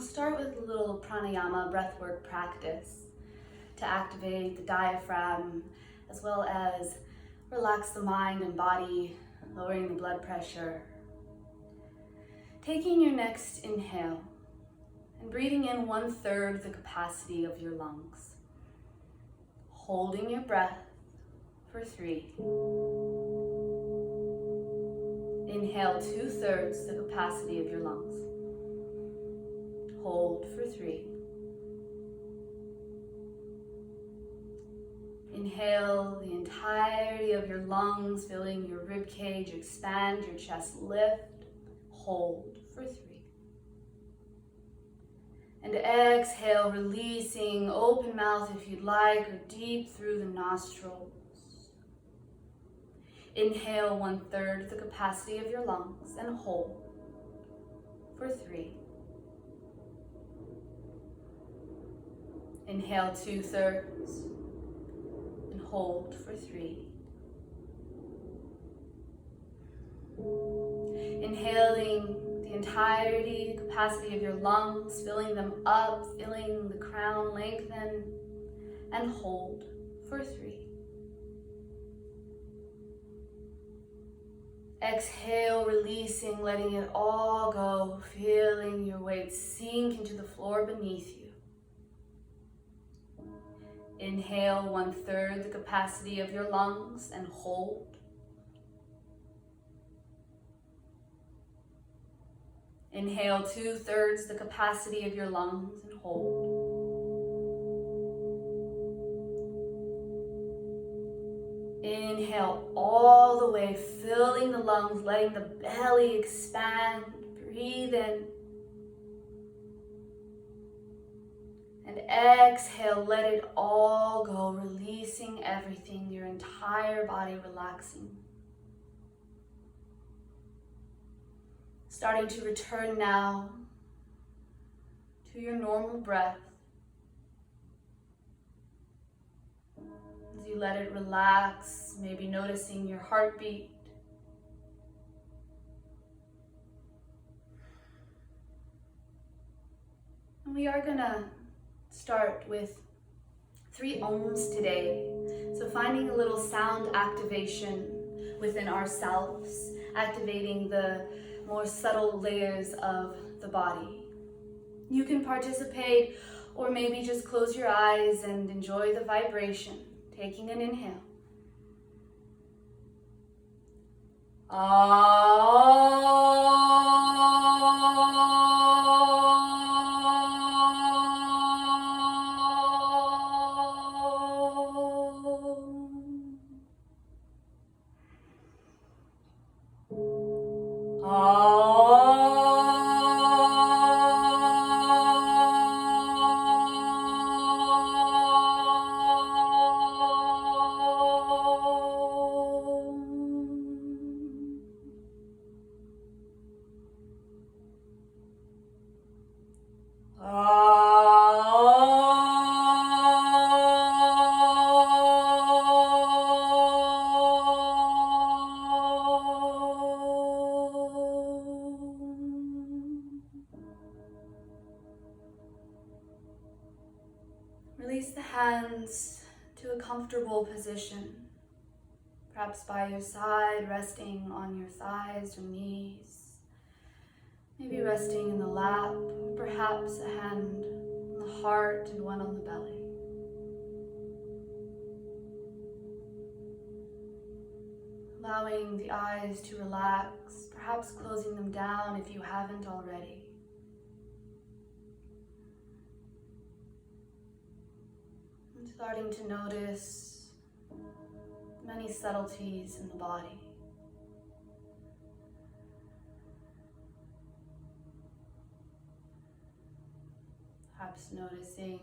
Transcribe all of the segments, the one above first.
start with a little pranayama breathwork practice to activate the diaphragm, as well as relax the mind and body, lowering the blood pressure. Taking your next inhale and breathing in 1/3 the capacity of your lungs. Holding your breath for 3. Inhale 2/3 the capacity of your lungs. Hold for 3. Inhale the entirety of your lungs, filling your rib cage, expand your chest, lift, hold for 3. And exhale, releasing, open mouth if you'd like, or deep through the nostrils. Inhale 1/3 the capacity of your lungs and hold for 3. Inhale 2/3 and hold for 3. Inhaling the entirety, capacity of your lungs, filling them up, feeling the crown lengthen, and hold for 3. Exhale, releasing, letting it all go, feeling your weight sink into the floor beneath you. Inhale 1/3 the capacity of your lungs and hold. Inhale 2/3 the capacity of your lungs and hold. Inhale all the way, filling the lungs, letting the belly expand. Breathe in. And exhale, let it all go, releasing everything, your entire body relaxing. Starting to return now to your normal breath. As you let it relax, maybe noticing your heartbeat. And we are gonna start with 3 ohms today. So finding a little sound activation within ourselves, activating the more subtle layers of the body. You can participate or maybe just close your eyes and enjoy the vibration. Taking an inhale. Release the hands to a comfortable position, perhaps by your side, resting on your thighs or knees, maybe resting in the lap, or perhaps a hand on the heart and one on the belly. Allowing the eyes to relax, perhaps closing them down if you haven't already. Starting to notice many subtleties in the body. Perhaps noticing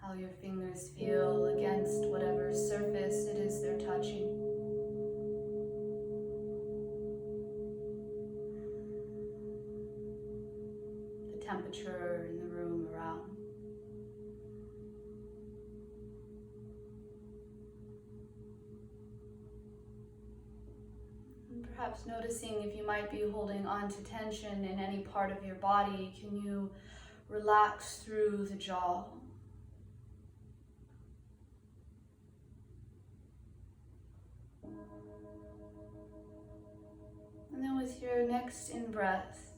how your fingers feel against whatever surface it is they're touching. The temperature in the room around. Perhaps noticing if you might be holding on to tension in any part of your body. Can you relax through the jaw. And then with your next in-breath,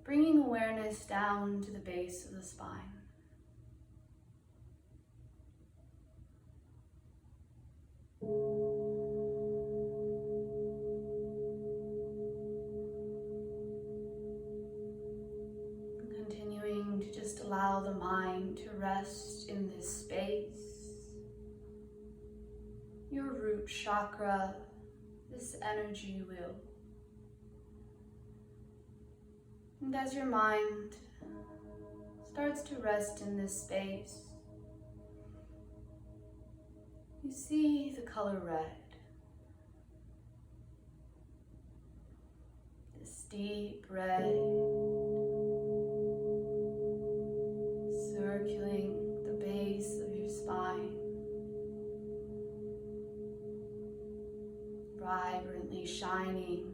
bringing awareness down to the base of the spine. Continuing to just allow the mind to rest in this space. Your root chakra, this energy wheel. And as your mind starts to rest in this space, you see the color red. This deep red, circling the base of your spine, vibrantly shining.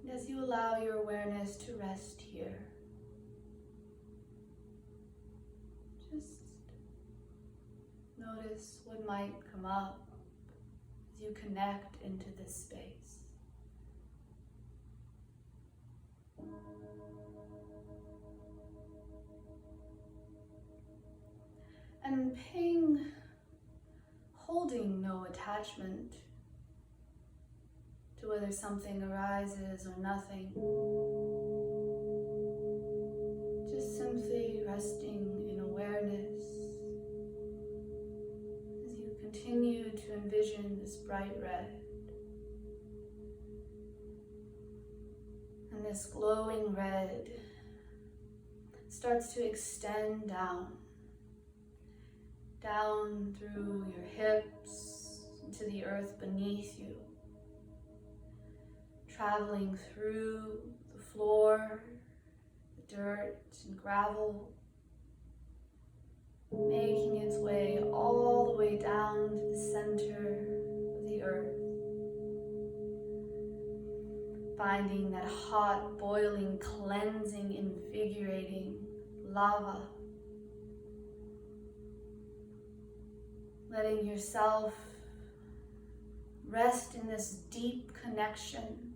And as you allow your awareness to rest here, just notice what might come up as you connect into this space. And holding no attachment to whether something arises or nothing. Just simply resting in awareness as you continue to envision this bright red and this glowing red starts to extend down through your hips into the earth beneath you, traveling through the floor, the dirt and gravel, making its way all the way down to the center of the earth, finding that hot, boiling, cleansing, invigorating lava, letting yourself rest in this deep connection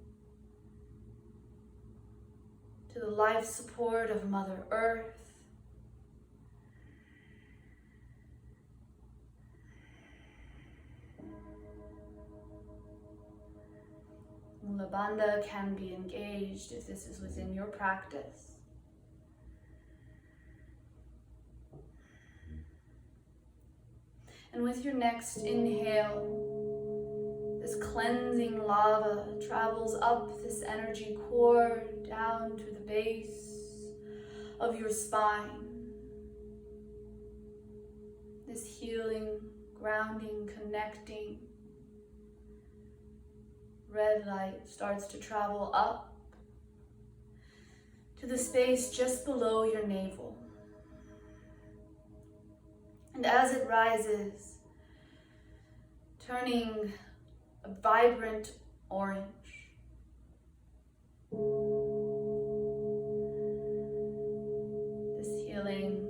to the life support of Mother Earth. Mula Bandha can be engaged if this is within your practice. And with your next inhale, this cleansing lava travels up this energy core down to the base of your spine. This healing, grounding, connecting red light starts to travel up to the space just below your navel. And as it rises, turning a vibrant orange, this healing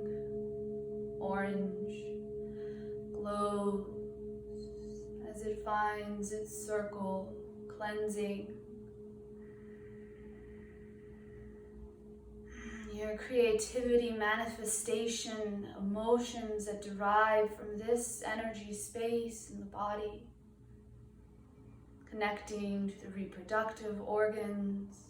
orange glows as it finds its circle, cleansing your creativity, manifestation, emotions that derive from this energy space in the body, connecting to the reproductive organs,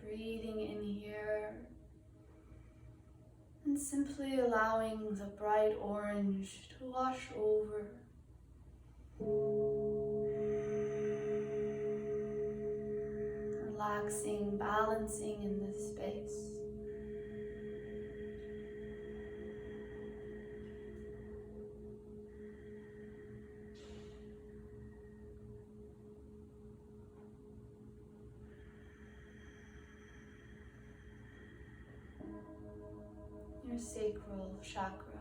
breathing in here and simply allowing the bright orange to wash over. Relaxing, balancing in this space. Your sacral chakra.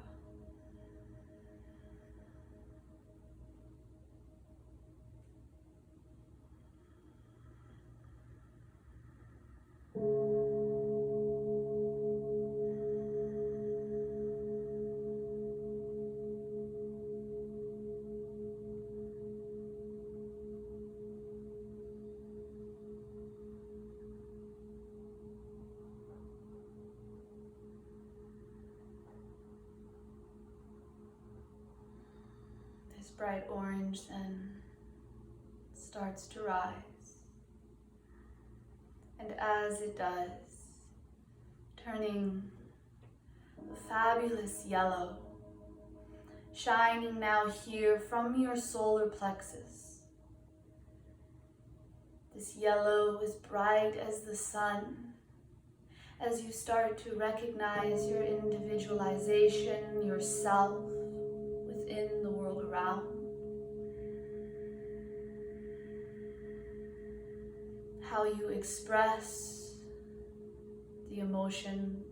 This bright orange then starts to rise. And as it does, turning a fabulous yellow, shining now here from your solar plexus. This yellow is bright as the sun, as you start to recognize your individualization, yourself within the world around. How you express the emotions,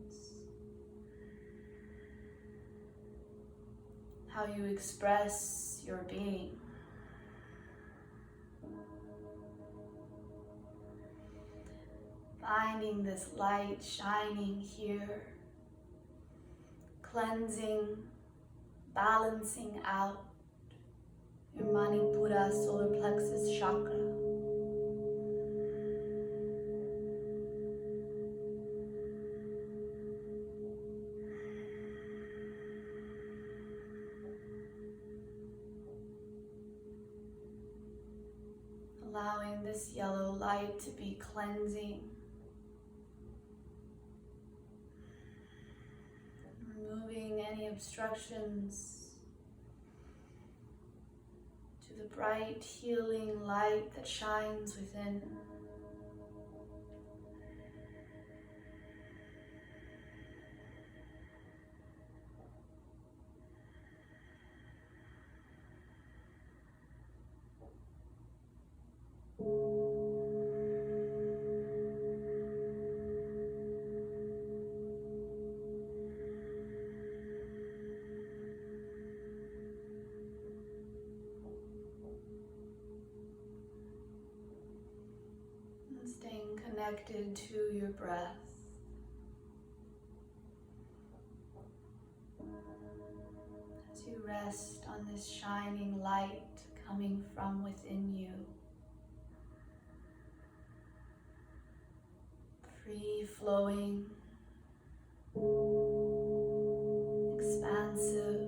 how you express your being. Finding this light shining here, cleansing, balancing out your Manipura solar plexus chakra. Allowing this yellow light to be cleansing, removing any obstructions to the bright, healing light that shines within. Staying connected to your breath. As you rest on this shining light coming from within you. Free flowing, expansive.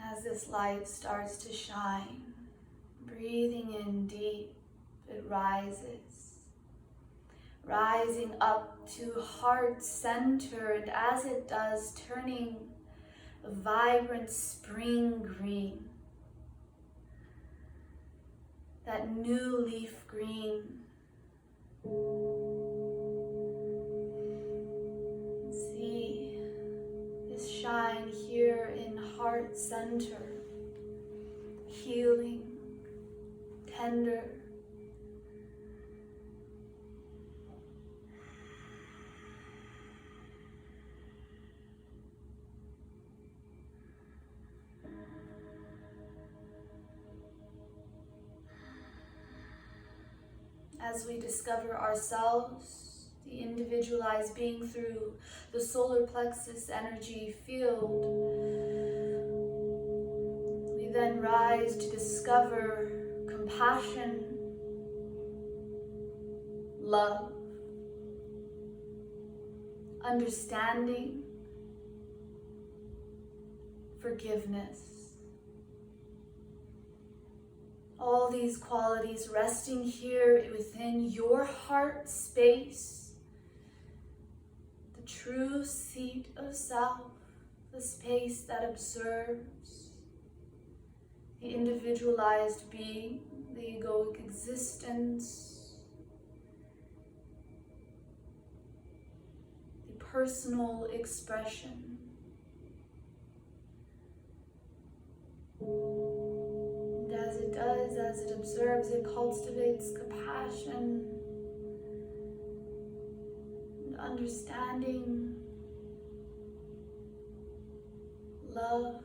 As this light starts to shine, breathing in deep, it rises, rising up to heart center, and as it does, turning a vibrant spring green, that new leaf green. See this shine here in heart center, healing, tender. As we discover ourselves, the individualized being through the solar plexus energy field, we then rise to discover compassion, love, understanding, forgiveness. All these qualities resting here within your heart space, the true seat of self, the space that observes, the individualized being, the egoic existence, the personal expression. As it does, as it observes, it cultivates compassion and understanding, love,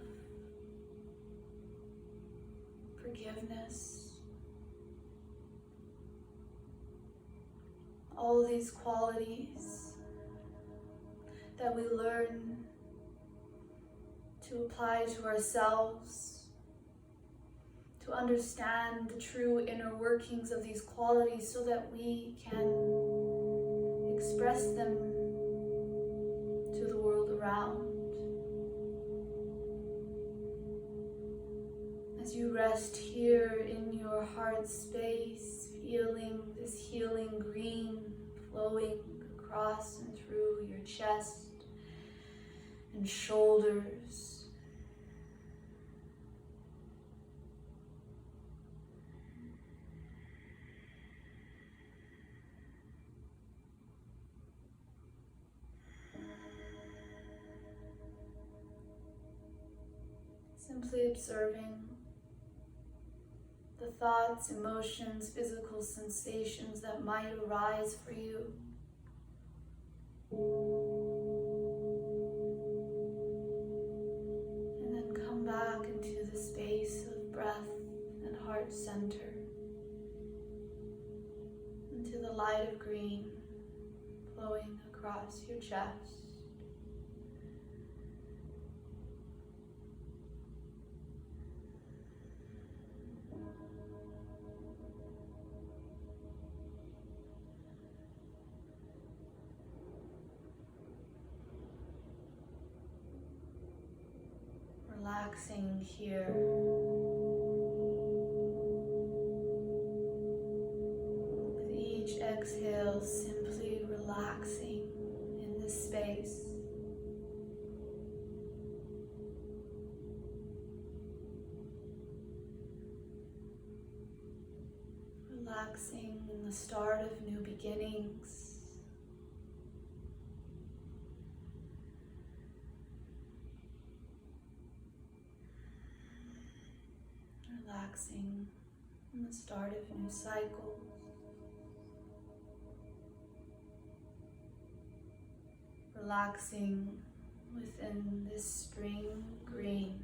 forgiveness. All these qualities that we learn to apply to ourselves, to understand the true inner workings of these qualities so that we can express them to the world around. As you rest here in your heart space, feeling this healing green flowing across and through your chest and shoulders. Simply observing the thoughts, emotions, physical sensations that might arise for you. And then come back into the space of breath and heart center, into the light of green flowing across your chest. Relaxing here. With each exhale, simply relaxing in this space. Relaxing in the start of new beginnings. Relaxing in the start of new cycles. Relaxing within this spring green.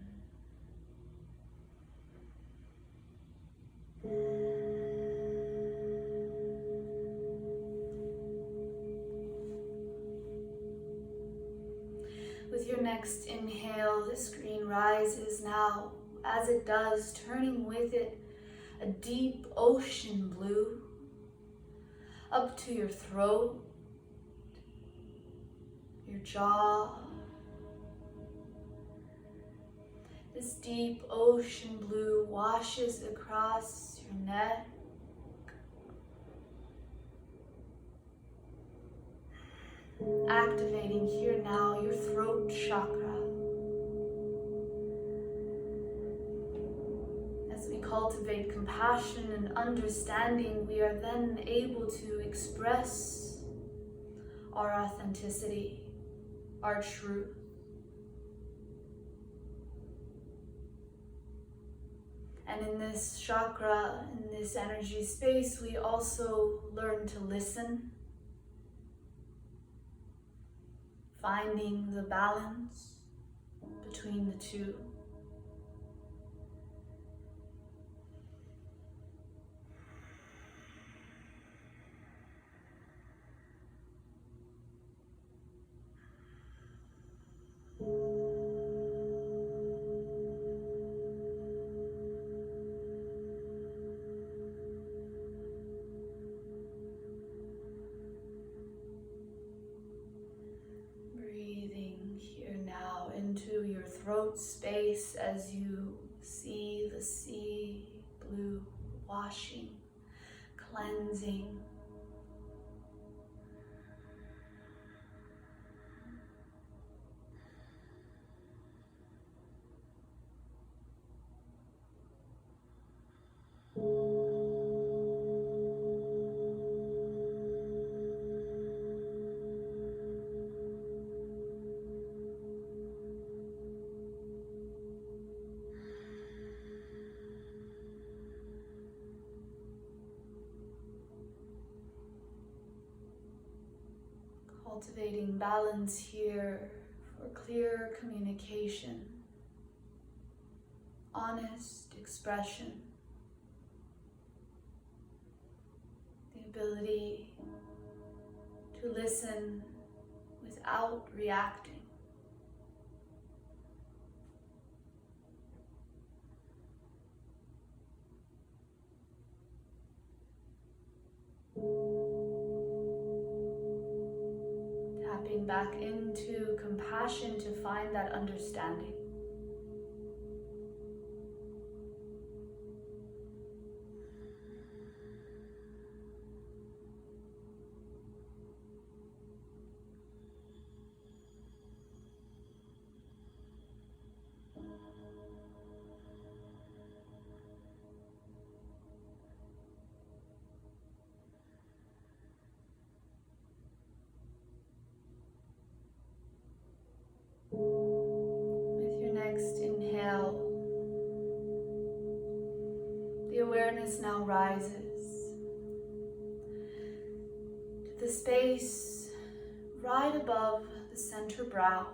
With your next inhale, this green rises now. As it does, turning with it a deep ocean blue up to your throat, your jaw. This deep ocean blue washes across your neck, activating here now your throat chakra. Cultivate compassion and understanding, we are then able to express our authenticity, our truth. And in this chakra, in this energy space, we also learn to listen, finding the balance between the two. Into your throat space as you see the sea blue washing, cleansing. Cultivating balance here for clear communication, honest expression, the ability to listen with without reacting. Tapping back into compassion to find that understanding. With your next inhale, the awareness now rises to the space right above the center brow.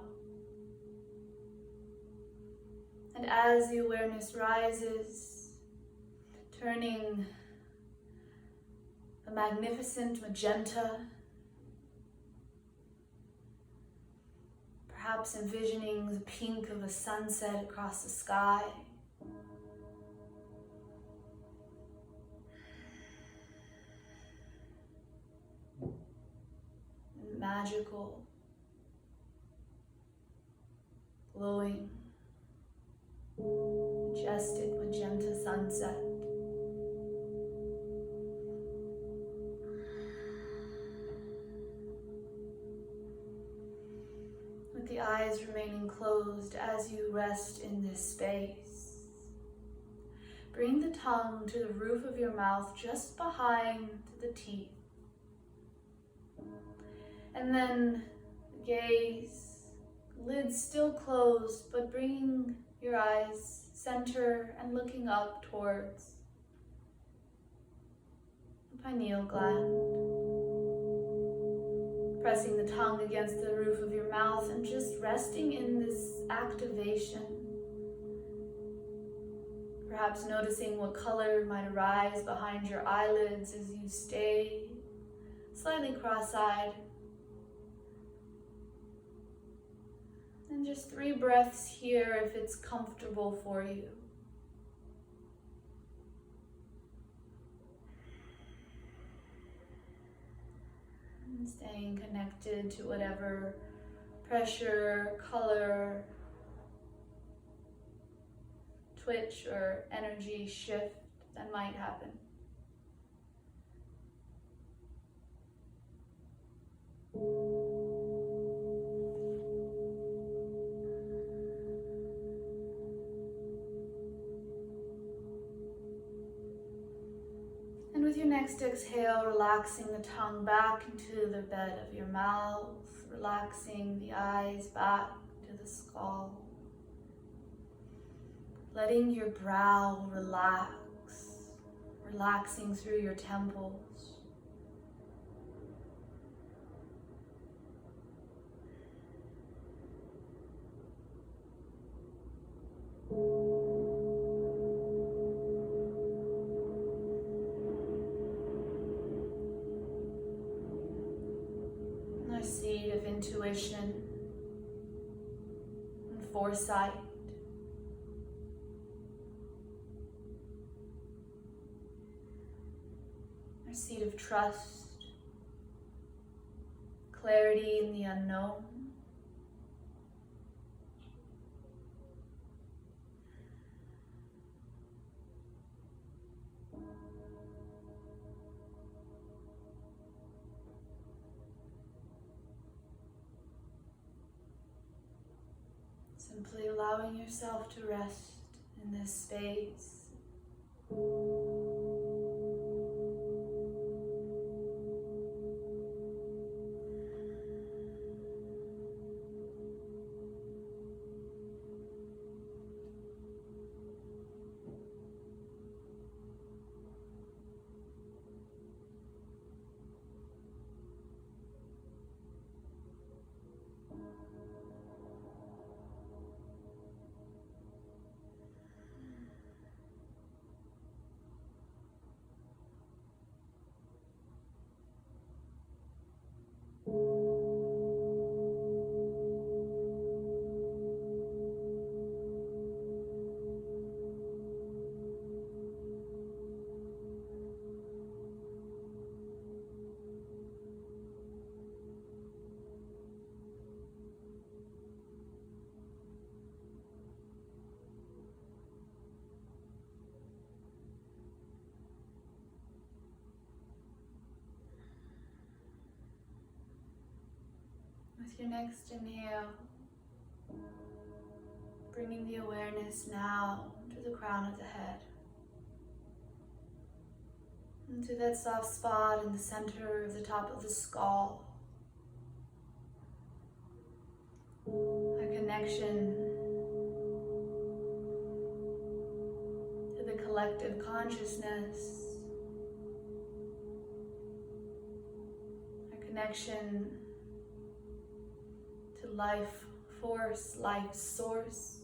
And as the awareness rises, turning a magnificent magenta, perhaps envisioning the pink of a sunset across the sky. Magical, glowing, majestic magenta sunset. With the eyes remaining closed as you rest in this space, bring the tongue to the roof of your mouth just behind the teeth. And then gaze, lids still closed, but bringing your eyes center and looking up towards the pineal gland. Pressing the tongue against the roof of your mouth and just resting in this activation. Perhaps noticing what color might arise behind your eyelids as you stay slightly cross-eyed. And just 3 breaths here if it's comfortable for you. And staying connected to whatever pressure, color, twitch, or energy shift that might happen. And with your next exhale, relaxing the tongue back into the bed of your mouth, relaxing the eyes back to the skull. Letting your brow relax, relaxing through your temples. A seed of intuition and foresight. A seed of trust, clarity in the unknown. Simply allowing yourself to rest in this space. With your next inhale, bringing the awareness now to the crown of the head, into that soft spot in the center of the top of the skull. A connection to the collective consciousness. A connection to life force, life source.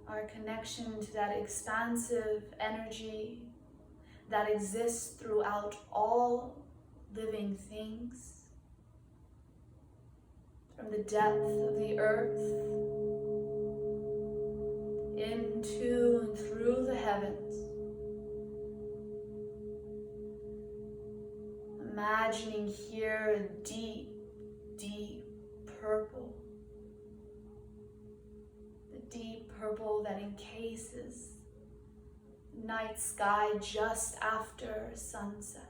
Our connection to that expansive energy that exists throughout all living things, from the depth of the earth into and through the heavens. Imagining here a deep, deep purple. The deep purple that encases the night sky just after sunset.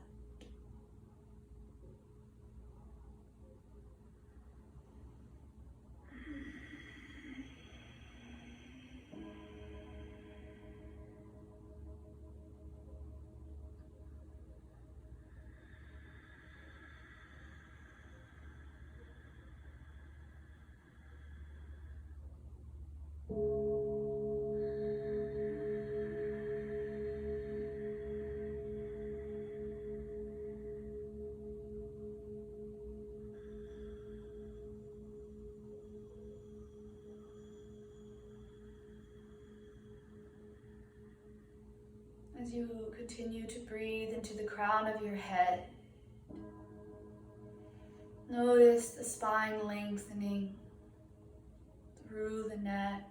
As you continue to breathe into the crown of your head, notice the spine lengthening through the neck.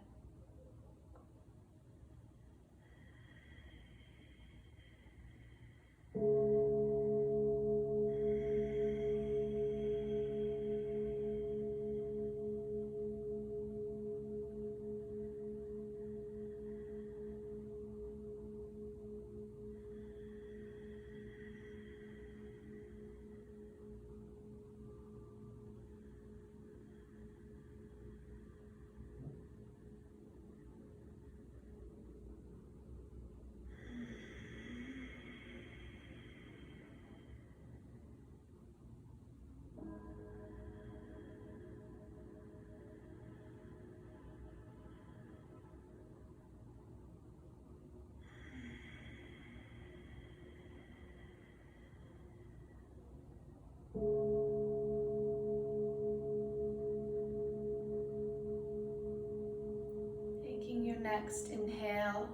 Taking your next inhale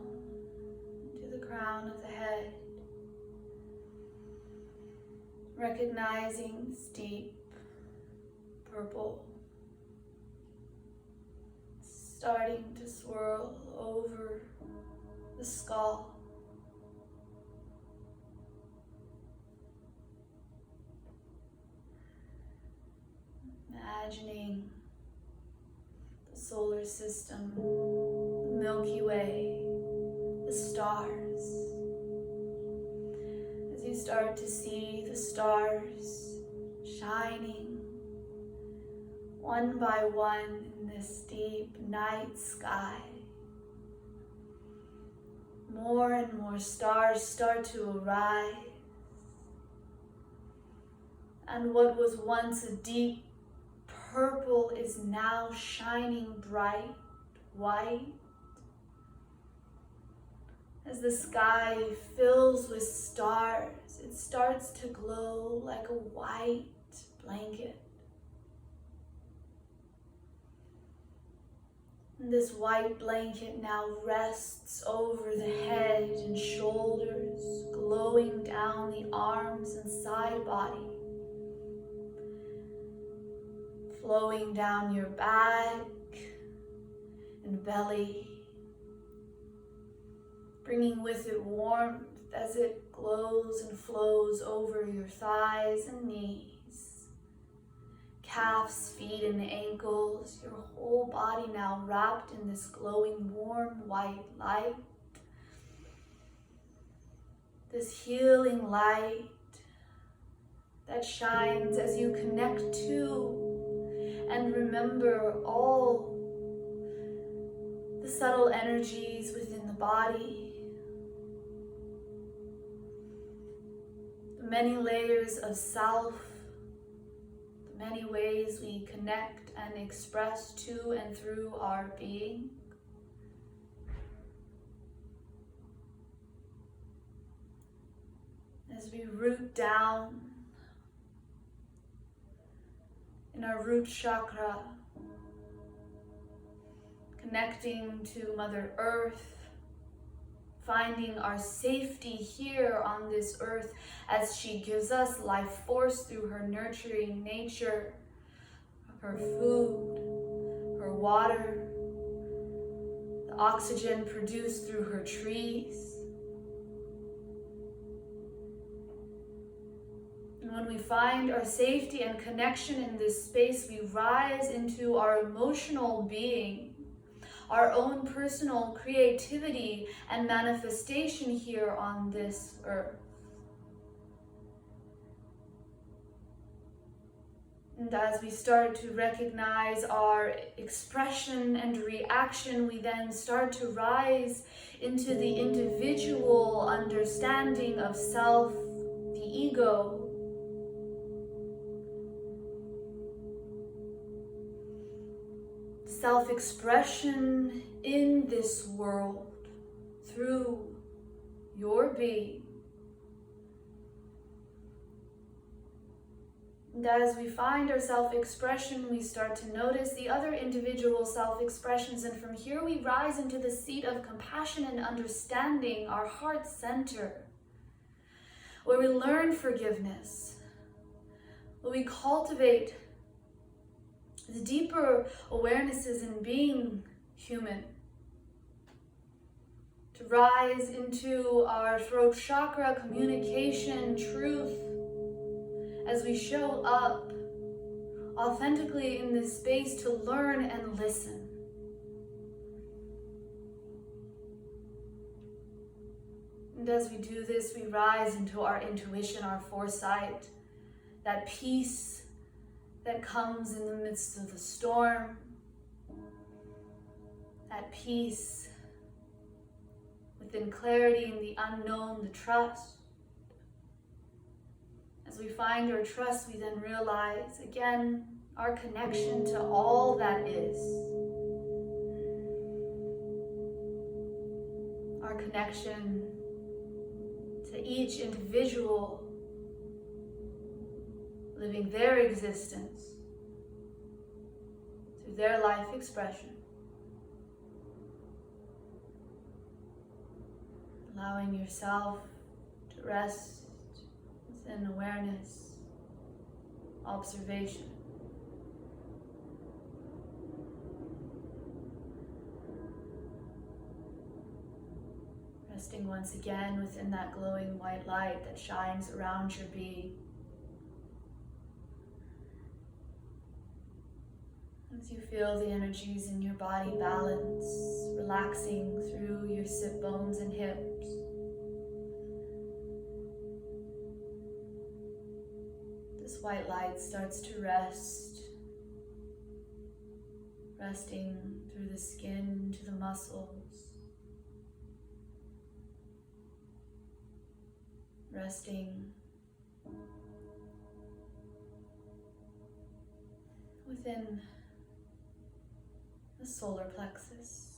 to the crown of the head, recognizing this deep purple starting to swirl over the skull. Imagining the solar system, the Milky Way, the stars. As you start to see the stars shining one by one in this deep night sky, more and more stars start to arise. And what was once a deep purple is now shining bright white. As the sky fills with stars, it starts to glow like a white blanket. And this white blanket now rests over the head and shoulders, glowing down the arms and side body, flowing down your back and belly, bringing with it warmth as it glows and flows over your thighs and knees, calves, feet, and ankles, your whole body now wrapped in this glowing warm white light. this healing light that shines as you connect to and remember all the subtle energies within the body, the many layers of self, the many ways we connect and express to and through our being. As we root down in our root chakra, connecting to Mother Earth, finding our safety here on this earth as she gives us life force through her nurturing nature, her food, her water, the oxygen produced through her trees. And when we find our safety and connection in this space, we rise into our emotional being, our own personal creativity and manifestation here on this earth. And as we start to recognize our expression and reaction, we then start to rise into the individual understanding of self, the ego. Self-expression in this world through your being. And as we find our self-expression, we start to notice the other individual self-expressions, and from here we rise into the seat of compassion and understanding, our heart center, where we learn forgiveness, where we cultivate the deeper awarenesses in being human, to rise into our throat chakra, communication, truth, as we show up authentically in this space to learn and listen. And as we do this, we rise into our intuition, our foresight, that peace that comes in the midst of the storm, that peace within clarity in the unknown, the trust. As we find our trust, we then realize again our connection to all that is. Our connection to each individual living their existence through their life expression. Allowing yourself to rest within awareness, observation. Resting once again within that glowing white light that shines around your being. As you feel the energies in your body balance, relaxing through your sit bones and hips. This white light starts to rest, resting through the skin to the muscles, resting within the solar plexus,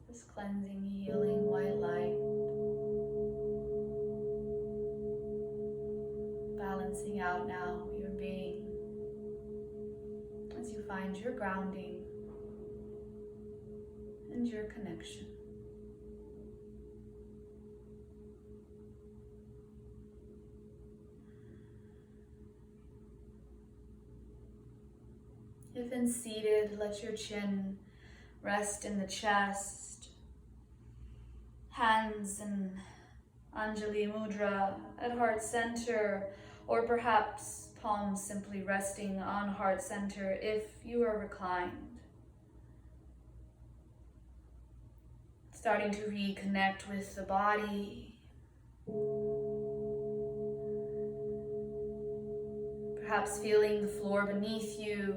this cleansing, healing white light, balancing out now your being as you find your grounding and your connection. If seated, let your chin rest in the chest, hands in Anjali Mudra at heart center, or perhaps palms simply resting on heart center if you are reclined. Starting to reconnect with the body. Perhaps feeling the floor beneath you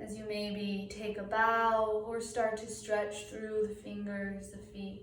as you maybe take a bow or start to stretch through the fingers, the feet.